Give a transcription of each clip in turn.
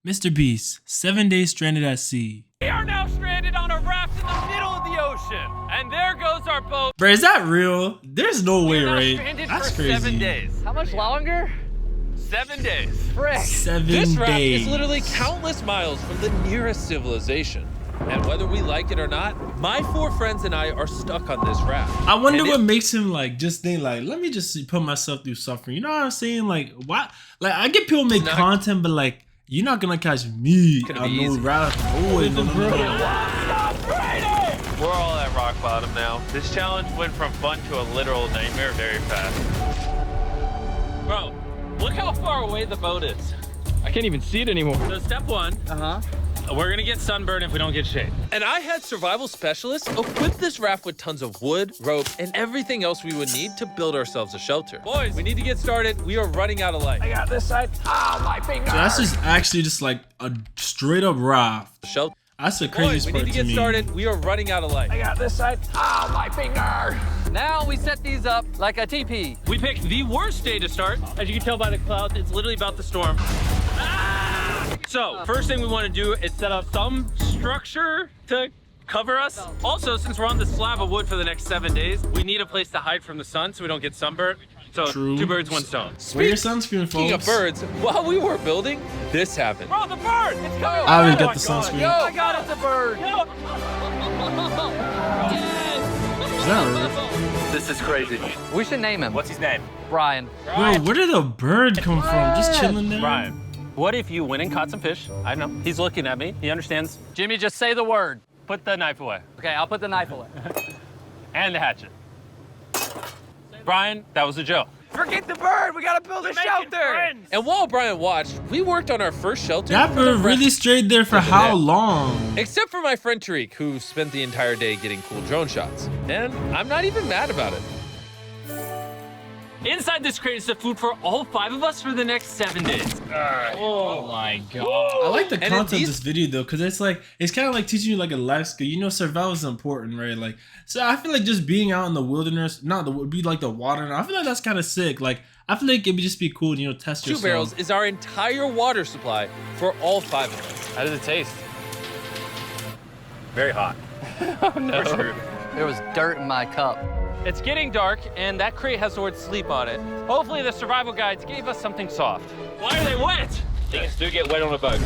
MrBeast, 7 days stranded at sea. We are now stranded on a raft in the middle of the ocean. And there goes our boat. Bro, is that real? There's no way, We're now right? stranded That's for crazy. 7 days. How much longer? 7 days. Frick. 7 This raft days. is literally countless miles from the nearest civilization. And whether we like it or not, my 4 friends and I are stuck on this raft. I wonder And what makes him like just think like, let me just put myself through suffering. You know what I'm saying? Like, why? Like, I get people make content, but like, you're not gonna catch me gonna on be no easy. raft. Oh, no. We're all at rock bottom now. This challenge went from fun to a literal nightmare very fast. Bro, look how far away the boat is. I can't even see it anymore. So step 1, we're gonna get sunburned if we don't get shade. And I had survival specialists equip this raft with tons of wood, rope, and everything else we would need to build ourselves a shelter. Boys, we need to get started. We are running out of light. I got this side. Ah, my finger. So that's just actually just like a straight up raft. Shelter. That's the Boys, craziest we part need to get me. started. We are running out of light. I got this side. Ah, my finger. Now we set these up like a teepee. We picked the worst day to start. As you can tell by the clouds, it's literally about the storm. So, first thing we want to do is set up some structure to cover us. Also, since we're on this slab of wood for the next 7 days, we need a place to hide from the sun so we don't get sunburned. So, True. 2 birds, 1 stone. Wear your sunscreen, Speaking of folks. birds, while we were building, this happened. Bro, the bird! It's coming! I always Oh got my the God. sunscreen. Yo, I got it, the bird. yo. Is that right? This is crazy. We should name him. What's his name? Brian. Bro, where did the bird come from? Just chilling there? Brian. What if you went and caught some fish? I know. He's looking at me. He understands. Jimmy, just say the word. Put the knife away. Okay, I'll put the knife away. And the hatchet. Brian, that was a joke. Forget the bird. We gotta build a shelter. And while Brian watched, we worked on our first shelter. That for the bird really rest- stayed there for how long? Except for my friend Tariq, who spent the entire day getting cool drone shots. And I'm not even mad about it. Inside this crate is the food for all 5 of us for the next 7 days. Oh my God. I like the And content of these- this video though, because it's like it's kind of like teaching you like a life skill. You know, survival is important, right? Like, so I feel like just being out in the wilderness, be like the water. I feel like that's kind of sick. Like, I feel like it'd just be cool, to, test 2 yourself. barrels is our entire water supply for all 5 of us. How does it taste? Very hot. Oh, no. We're screwed. There was dirt in my cup. It's getting dark, and that crate has the word sleep on it. Hopefully the survival guides gave us something soft. Why are they wet? Things do get wet on a boat.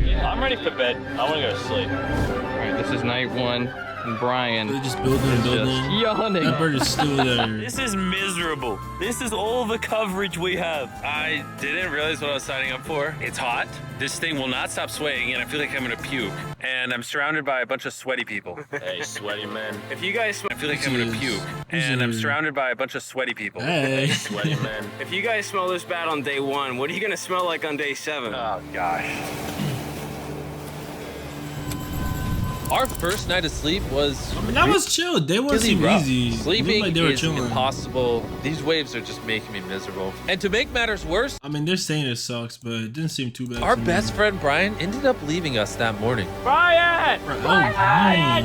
Yeah. I'm ready for bed. I want to go to sleep. All right, this is night 1, and Brian They're just building and building. yawning. That bird is still there. This is miserable. This is all the coverage we have. I didn't realize what I was signing up for. It's hot. This thing will not stop swaying, and I feel like I'm gonna puke. And I'm surrounded by a bunch of sweaty people. Hey, sweaty men. If you guys, I feel like I'm gonna puke. And I'm surrounded by a bunch of sweaty people. Hey. Sweaty men. If you guys smell this bad on day 1, what are you gonna smell like on day 7? Oh gosh. Our first night of sleep was I mean, that was chill. They weren't really seem rough. easy. It looked Sleeping like they were is chilling. impossible. These waves are just making me miserable. And to make matters worse, I mean, they're saying it sucks, but it didn't seem too bad. our to me. best friend Brian ended up leaving us that morning. Brian! Oh, dang.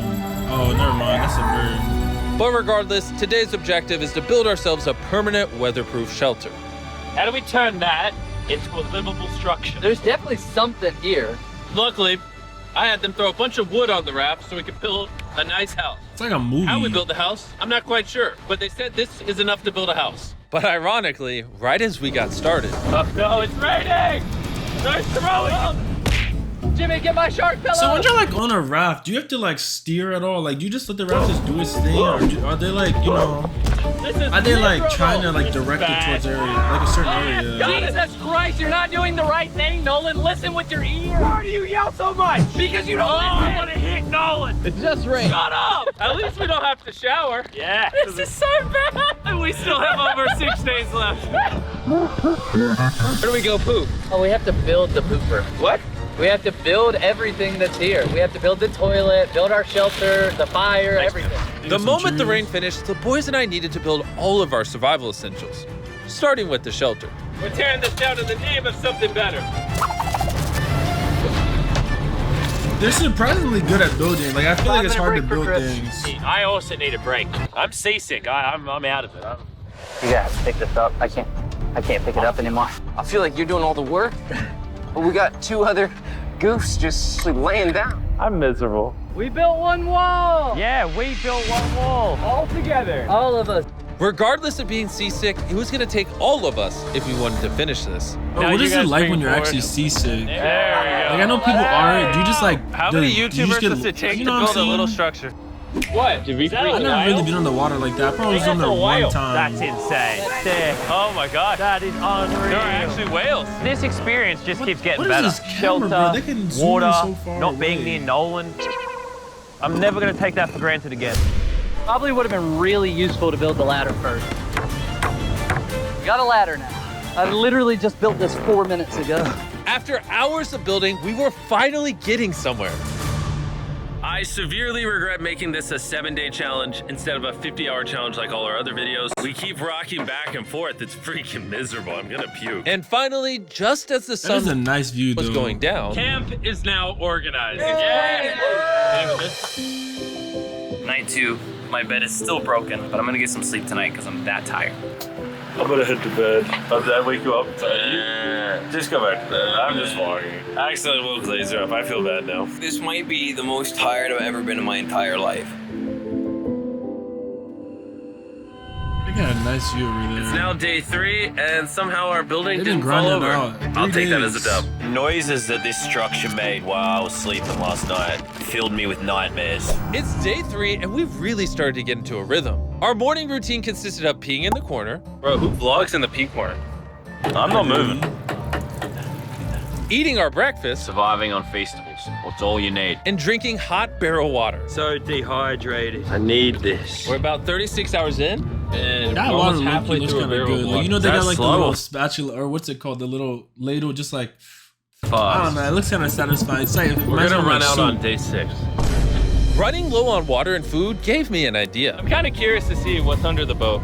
Oh, never mind. That's a bird. But regardless, today's objective is to build ourselves a permanent weatherproof shelter. How do we turn that into a livable structure? There's definitely something here. Luckily, I had them throw a bunch of wood on the raft so we could build a nice house. It's like a movie. How we built the house, I'm not quite sure, but they said this is enough to build a house. But ironically, right as we got started, Oh no, it's raining! They're throwing! Jimmy, get my shark pillow. So when you're like on a raft, do you have to like steer at all? Like, do you just let the raft just do its thing, or are they like, This is are they like miserable. trying to like direct it towards area, like a certain area? Jesus Christ, you're not doing the right thing, Nolan. Listen with your ear. Why do you yell so much? Because you don't I want to hit Nolan! It's just rain. Shut up! At least we don't have to shower. Yeah. This is so bad! And we still have over 6 days left. where do we go poop? Oh, we have to build the pooper. What? We have to build everything that's here. We have to build the toilet, build our shelter, the fire, everything. The moment the rain finished, the boys and I needed to build all of our survival essentials, starting with the shelter. We're tearing this down in the name of something better. They're surprisingly good at building. Like, I feel like it's hard to build things. I also need a break. I'm seasick. I'm out of it. You gotta pick this up. I can't pick it up anymore. I feel like you're doing all the work, but we got 2 other goose just laying down. I'm miserable. We built one wall. Yeah, we built one wall. All together. All of us. Regardless of being seasick, it was gonna take all of us if we wanted to finish this. Bro, what is it like when you're actually seasick? There we go. Like I know people are. Do you just like? How many you YouTubers just does it take you to know what build a I'm little saying? structure? What? Did we I've never really been on the water like that. I probably was on there one time. That's insane. There. Oh my god. That is unreal. There are actually whales. This experience just keeps getting What better. is this camera, bro? They can zoom water, in so far not being away. near Nolan. I'm never gonna take that for granted again. Probably would have been really useful to build the ladder first. Got a ladder now. I literally just built this 4 minutes ago. After hours of building, we were finally getting somewhere. I severely regret making this a 7-day challenge instead of a 50-hour challenge like all our other videos. We keep rocking back and forth. It's freaking miserable. I'm gonna puke. And finally, just as the That is a sun nice view, was though. going down, Camp is now organized. Night 2. My bed is still broken, but I'm gonna get some sleep tonight because I'm that tired. I'm gonna head to bed. Did I wake you up? Just go back to bed. I'm just walking. I accidentally woke Laser up. I feel bad now. This might be the most tired I've ever been in my entire life. They got a nice view over there. It's now day 3, and somehow our building They've didn't been fall grinding over. out. I'll 3 take that as a days. dub. Noises that this structure made while I was sleeping last night filled me with nightmares. it's day 3 and we've really started to get into a rhythm. Our morning routine consisted of peeing in the corner, Bro, who vlogs in the pee corner? I'm not moving. eating our breakfast, Surviving on Feastables. What's all you need? and drinking hot barrel water. So dehydrated. I need this. We're about 36 hours in, and That we're water almost halfway looks through a kind of barrel good. of Like, water. you know, they got That's like slow. the little spatula, or what's it called? The little ladle, just like, I don't know. It looks kind of satisfying. It's like, We're gonna run out on day 6. Running low on water and food gave me an idea. I'm kind of curious to see what's under the boat.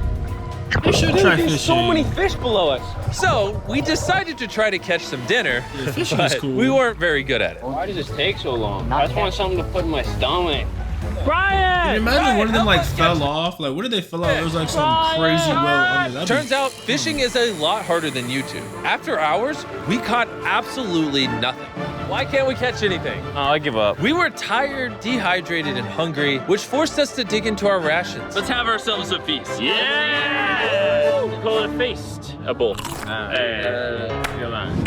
You should try fishing. fish below us. So we decided to try to catch some dinner, Yeah, fishing is but cool. we weren't very good at it. Why does this take so long? I just want something to put in my stomach. Can Brian! you imagine one of them help like us fell off? Like, what did they fall off? It was like some crazy well under. That'd be- Turns out fishing is a lot harder than YouTube. After hours, we caught absolutely nothing. Why can't we catch anything? Oh, I give up. We were tired, dehydrated, and hungry, which forced us to dig into our rations. Let's have ourselves a feast. Yeah! We call it a feast. A bowl.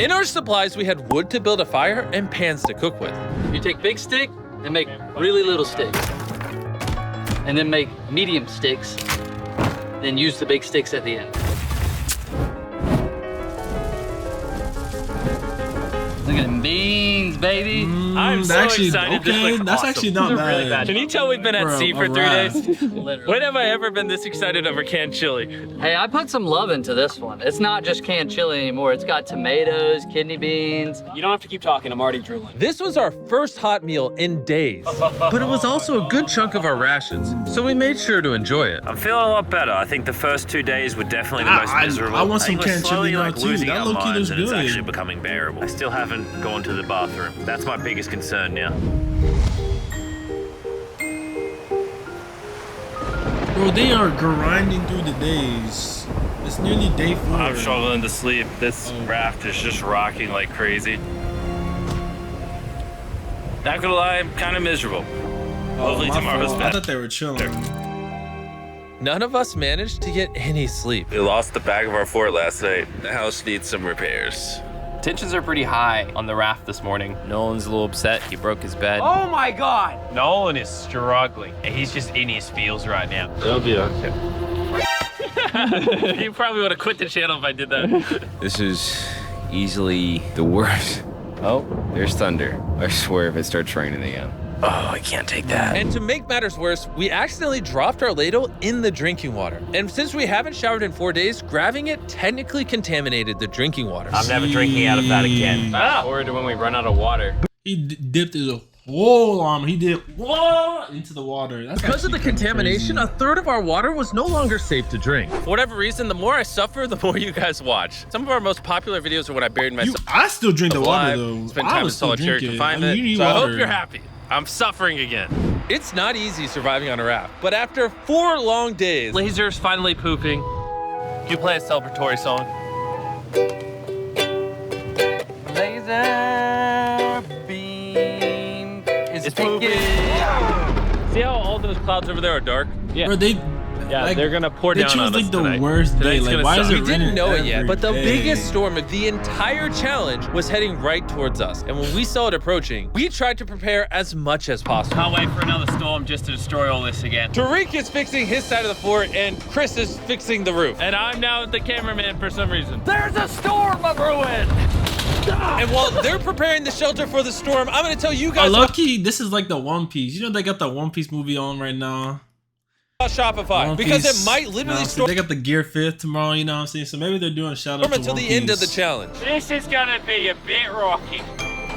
In our supplies, we had wood to build a fire and pans to cook with. You take big stick and make really little sticks. And then make medium sticks. Then use the big sticks at the end. Look at them beans, baby. I'm so actually, excited. This okay, looks that's awesome. actually not These are bad. really bad. Can you tell we've been at Bro, sea for a 3 raft. days? Literally. When have I ever been this excited over canned chili? Hey, I put some love into this one. It's not just canned chili anymore. It's got tomatoes, kidney beans. You don't have to keep talking. I'm already drooling. This was our first hot meal in days, but it was also a good chunk of our rations, so we made sure to enjoy it. I'm feeling a lot better. I think the first 2 days were definitely the most miserable. I want some think we're canned slowly, chili now, too. losing That our low-key minds looks and it's good. actually becoming bearable. I still haven't gone to the bathroom. That's my biggest concern now. Bro, they are grinding through the days. It's nearly day 4. I'm struggling to sleep. This raft is just rocking like crazy. Not gonna lie, I'm kind of miserable. Hopefully my tomorrow's fault. I better. thought they were chilling. None of us managed to get any sleep. We lost the back of our fort last night. The house needs some repairs. Tensions are pretty high on the raft this morning. Nolan's a little upset. He broke his bed. Oh my god! Nolan is struggling, and he's just in his feels right now. It'll be okay. You probably would have quit the channel if I did that. This is easily the worst. Oh, there's thunder. I swear if it starts raining again. Oh, I can't take that. And to make matters worse, we accidentally dropped our ladle in the drinking water. And since we haven't showered in 4 days, grabbing it technically contaminated the drinking water. I'm never drinking out of that again. Fast forward to when we run out of water. He dipped his whole arm. He did into the water. That's Because of the actually contamination, crazy. a third of our water was no longer safe to drink. For whatever reason, the more I suffer, the more you guys watch. Some of our most popular videos are when I buried myself I still drink the water alive, though. spend I time in would still solitary drink it. confinement. you need So I water. hope you're happy. I'm suffering again. It's not easy surviving on a raft, but after 4 long days, Laser's finally pooping. You play a celebratory song. Laser beam. It's moving. See how all those clouds over there are dark? Yeah. Bro, Yeah, like, they're gonna pour they down chose on us like the tonight. worst day. Tonight's Like, gonna why suck. is it We raining didn't know it every yet, but the day? biggest storm of the entire challenge was heading right towards us. And when we saw it approaching, we tried to prepare as much as possible. Can't wait for another storm just to destroy all this again. Tariq is fixing his side of the fort, and Chris is fixing the roof. And I'm now the cameraman for some reason. There's a storm of ruin. And while they're preparing the shelter for the storm, I'm gonna tell you guys Lucky, this is like the One Piece. You know they got the One Piece movie on right now. about Shopify, One because Piece. it might literally So storm they got the Gear 5th tomorrow, you know what I'm saying? So maybe they're doing a shout out to until One the end of the Piece. challenge. This is gonna be a bit rocky.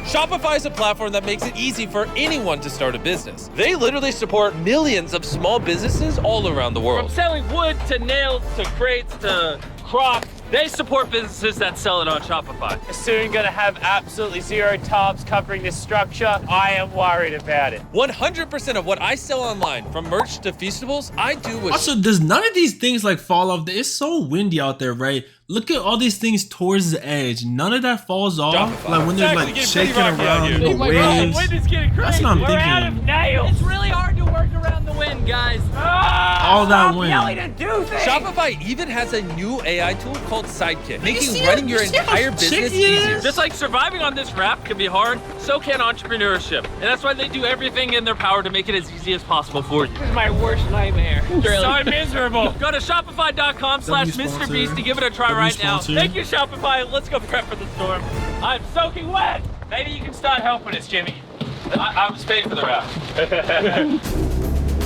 Shopify is a platform that makes it easy for anyone to start a business. They literally support millions of small businesses all around the From world. selling wood to nails to crates to crops, they support businesses that sell it on Shopify. Soon gonna have absolutely zero tarps covering this structure. I am worried about it. 100% of what I sell online, from merch to feastables, I do with Also, does none of these things like fall off? It's so windy out there, right? Look at all these things towards the edge. None of that falls off. Shopify. Like when It's they're actually like getting shaking pretty rocky out around here. the Oh my God, the waves. wind is getting crazy. That's what I'm We're out of thinking. nails. It's really hard to work around the wind, guys. All that wind. Shopify even has a new AI tool called Sidekick, making see running it? your You see how entire business shaky it is? easier. Just like surviving on this raft can be hard, so can entrepreneurship. And that's why they do everything in their power to make it as easy as possible for you. This is my worst nightmare. So miserable. Go to shopify.com/MrBeast to give it a try right now. sponsor. Thank you, Shopify. Let's go prep for the storm. I'm soaking wet. Maybe you can start helping us, Jimmy. I was paid for the raft.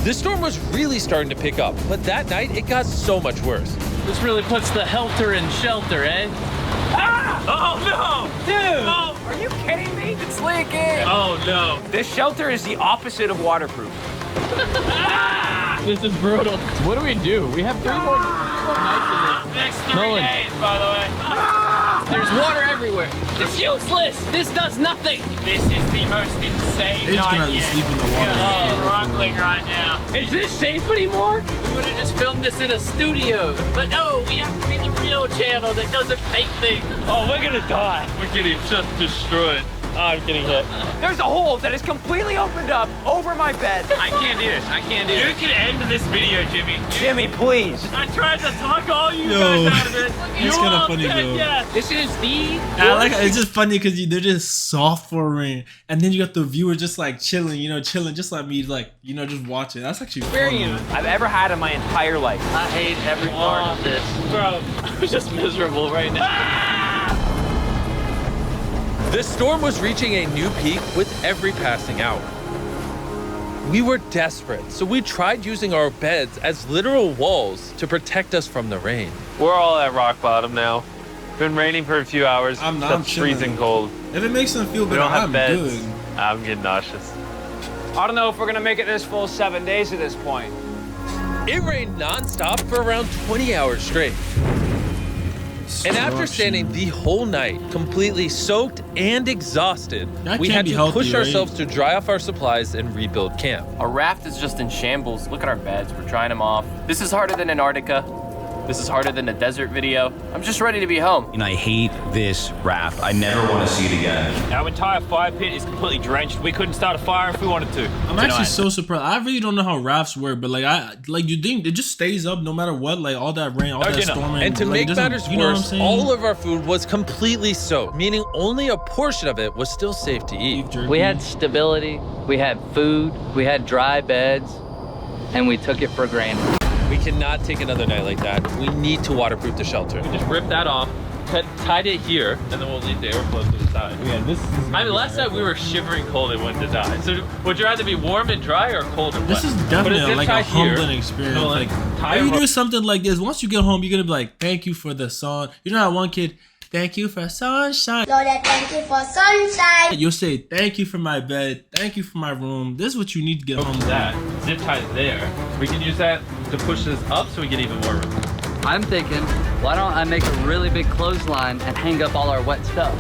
The storm was really starting to pick up, but that night it got so much worse. This really puts the helter in shelter, eh? Ah! Oh no! Dude! Oh, are you kidding me? It's leaking! Oh no. This shelter is the opposite of waterproof. This is brutal. What do? We have 3 more nights of this. Next 3 days, by the way. There's water everywhere. It's useless. This does nothing. This is the most insane They're just gonna night yet. sleep in the water. Oh, struggling right now. Is this safe anymore? We would have just filmed this in a studio. But no, we have to be the real channel that doesn't fake things. Oh, we're gonna die. We're getting just destroyed. Oh, I'm getting hit. There's a hole that is completely opened up over my bed. I can't do this. I can't do this. You can end this video, Jimmy. Jimmy, please. I tried to talk all you Yo, guys out of it. it's You kinda all funny, said though. yes. This is the I like it's just funny because they're just soft for rain, and then you got the viewer just like chilling, chilling just like me, like just watching. That's actually funny. I've ever had in my entire life. I hate every part of this. Bro, I'm just miserable right now. The storm was reaching a new peak with every passing hour. We were desperate, so we tried using our beds as literal walls to protect us from the rain. We're all at rock bottom now. Been raining for a few hours. I'm Stuff's chilling. freezing cold. If it makes them feel We better, don't have I'm beds. good. I'm getting nauseous. I don't know if we're gonna make it this full 7 days at this point. It rained nonstop for around 20 hours straight. And after standing the whole night, completely soaked and exhausted, That we can't had be to healthy, push right? ourselves to dry off our supplies and rebuild camp. Our raft is just in shambles. Look at our beds. We're drying them off. This is harder than Antarctica. This is harder than a desert video. I'm just ready to be home. And I hate this raft. I never want to see it again. Our entire fire pit is completely drenched. We couldn't start a fire if we wanted to. I'm actually so surprised. I really don't know how rafts work, but you think it just stays up no matter what, like all that rain, all that storming. And to like, make it doesn't- matters you know what I'm worse, saying? all of our food was completely soaked, meaning only a portion of it was still safe to eat. Beef jerky. We had stability, we had food, we had dry beds, and we took it for granted. We cannot take another night like that. We need to waterproof the shelter. Just rip that off, tied it here, and then we'll leave the airflow to the side. Yeah, this is. I mean, last night we were shivering cold and went to die. So would you rather be warm and dry or cold and wet? This is Put definitely zip like tie a here, humbling experience. so, Like, tie if you a rope- do something like this, once you get home, you're gonna be like, "Thank you for the sun." You know that one kid, "Thank you for sunshine." Lord, I thank you for sunshine. You'll say, "Thank you for my bed. Thank you for my room." This is what you need to get home. that zip tie is there. We can use that to push this up so we get even more room. I'm thinking, why don't I make a really big clothesline and hang up all our wet stuff?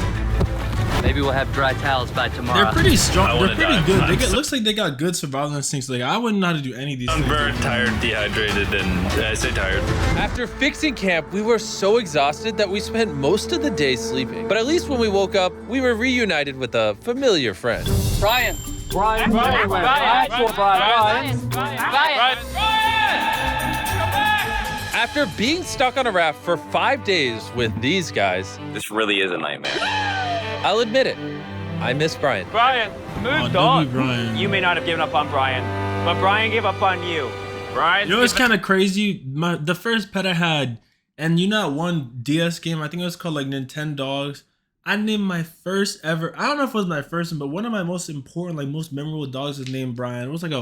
Maybe we'll have dry towels by tomorrow. They're pretty strong. They're wanna pretty die. good. Looks like they got good survival instincts. Like I wouldn't know how to do any of these things. Burned, tired, dehydrated, and I say tired. After fixing camp, we were so exhausted that we spent most of the day sleeping. But at least when we woke up, we were reunited with a familiar friend. Brian, Brian. After being stuck on a raft for 5 days with these guys, This really is a nightmare. I'll admit it, I miss Brian. Brian, moved on. Brian. You may not have given up on Brian, but Brian gave up on you. Brian. You know what's kind of crazy? The first pet I had, and you know that one DS game, I think it was called like Nintendogs. I named my first ever, I don't know if it was my first one, but one of my most important, like most memorable dogs is named Brian. It was like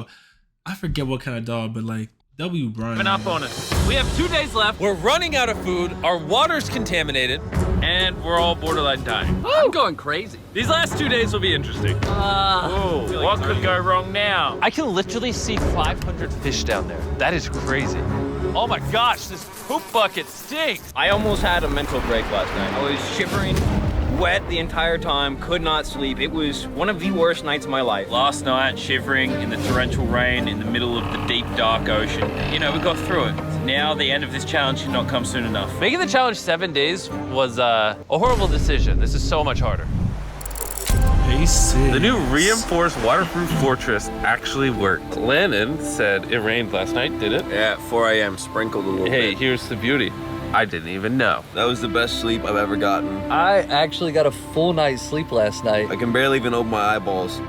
I forget what kind of dog, but like W Brian. Been up on us. We have 2 days left. We're running out of food, our water's contaminated, And we're all borderline dying. I'm going crazy. These last 2 days will be interesting. What could go wrong now? I can literally see 500 fish down there. That is crazy. Oh my gosh, this poop bucket stinks. I almost had a mental break last night. I was shivering, wet the entire time, could not sleep. It was one of the worst nights of my life. Last night, shivering in the torrential rain in the middle of the deep, dark ocean. You know, we got through it. Now the end of this challenge should not come soon enough. Making the challenge 7 days was a horrible decision. This is so much harder. The new reinforced waterproof fortress actually worked. Lennon said it rained last night, did it? Yeah, at 4 a.m. sprinkled a little bit. Hey, here's the beauty. I didn't even know. That was the best sleep I've ever gotten. I actually got a full night's sleep last night. I can barely even open my eyeballs.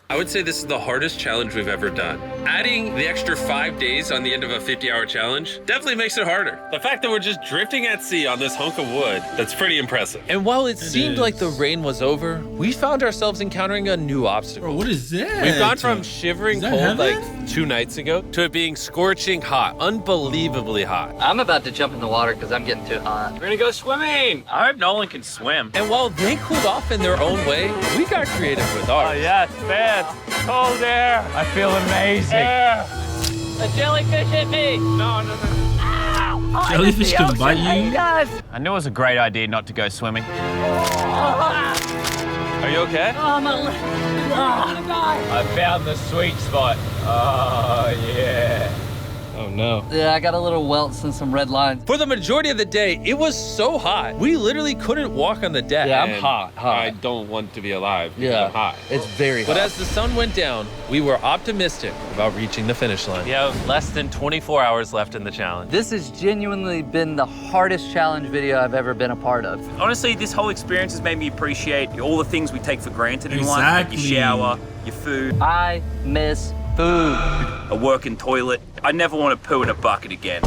I would say this is the hardest challenge we've ever done. Adding the extra 5 days on the end of a 50-hour challenge definitely makes it harder. The fact that we're just drifting at sea on this hunk of wood, that's pretty impressive. And while it seemed like the rain was over, we found ourselves encountering a new obstacle. Bro, what is that? We've gone from shivering cold heaven? like 2 nights ago to it being scorching hot, unbelievably hot. I'm about to jump in the water because I'm getting too hot. We're gonna go swimming. I hope Nolan can swim. And while they cooled off in their own way, we got creative with ours. Yes, man. Cold air. I feel amazing. A jellyfish hit me! No. Jellyfish can bite you? I knew it was a great idea not to go swimming. Are you okay? Oh, my leg. I'm gonna die. I found the sweet spot. Oh, yeah. Oh no. Yeah, I got a little welts and some red lines. For the majority of the day, it was so hot. We literally couldn't walk on the deck. Yeah, I'm And hot. I don't want to be alive because Yeah, I'm hot. it's very hot. But as the sun went down, we were optimistic about reaching the finish line. We have less than 24 hours left in the challenge. This has genuinely been the hardest challenge video I've ever been a part of. Honestly, this whole experience has made me appreciate all the things we take for granted in life, like Exactly. your shower, your food, I miss food. a working toilet. I never want to poo in a bucket again.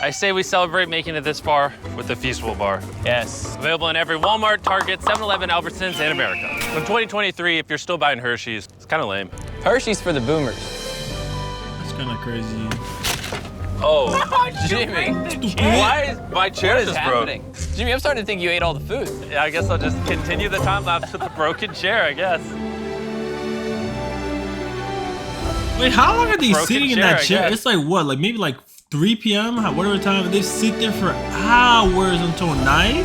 I say we celebrate making it this far with the Feastable Bar. Yes. Available in every Walmart, Target, 7-Eleven, Albertsons, and America. In 2023, if you're still buying Hershey's, it's kind of lame. Hershey's for the boomers. That's kind of crazy. Oh, Jimmy. Why is my chair What is just broke? happening? Jimmy, I'm starting to think you ate all the food. Yeah, I guess I'll just continue the time lapse with the broken chair, I guess. Wait, how long are they Broken sitting in chair, that I chair? guess. It's like what, like maybe like 3 p.m. Whatever time. They sit there for hours until night.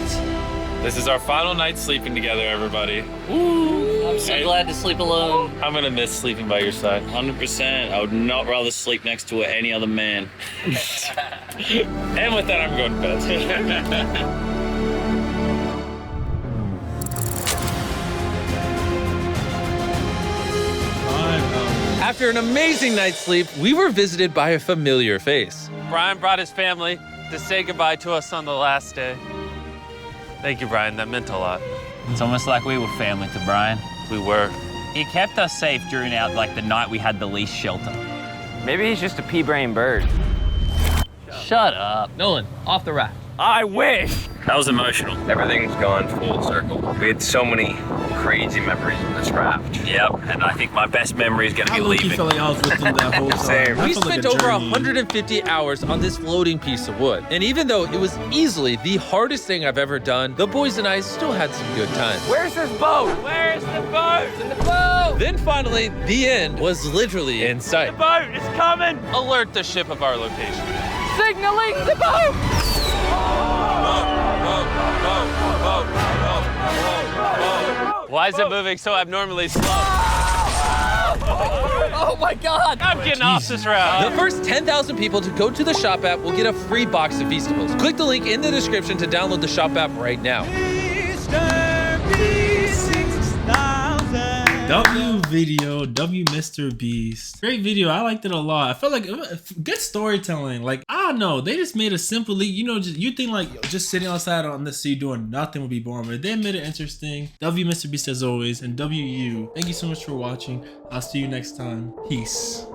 This is our final night sleeping together, everybody. I'm so glad to sleep alone. I'm gonna miss sleeping by your side. 100%. I would not rather sleep next to any other man. And with that, I'm going to bed. After an amazing night's sleep, we were visited by a familiar face. Brian brought his family to say goodbye to us on the last day. Thank you, Brian. That meant a lot. It's almost like we were family to Brian. We were. He kept us safe during the night we had the least shelter. Maybe he's just a pea-brain bird. Shut up. Nolan, off the raft. I wish. That was emotional. Everything's gone full circle. We had so many crazy memories on this raft. Yep, and I think my best memory is gonna I be low-key leaving. felt like I was with them that whole time. Same. I We felt like spent a over journey. 150 hours on this floating piece of wood. And even though it was easily the hardest thing I've ever done, the boys and I still had some good times. Where's this boat? Where's the boat? In the boat! Then finally, the end was literally in sight. Boat is coming! Alert the ship of our location. Signaling the boat! Why is it moving so abnormally slow? Oh my God! I'm getting off this route. The first 10,000 people to go to the shop app will get a free box of Feastables. Click the link in the description to download the shop app right now. MrBeast 6000. W video, W Mr. Beast. Great video. I liked it a lot. I felt like good storytelling. Like, I don't know. They just made a simply, you know, just you think like just sitting outside on the sea doing nothing would be boring, but they made it interesting. W Mr. Beast as always, and WU. Thank you so much for watching. I'll see you next time. Peace.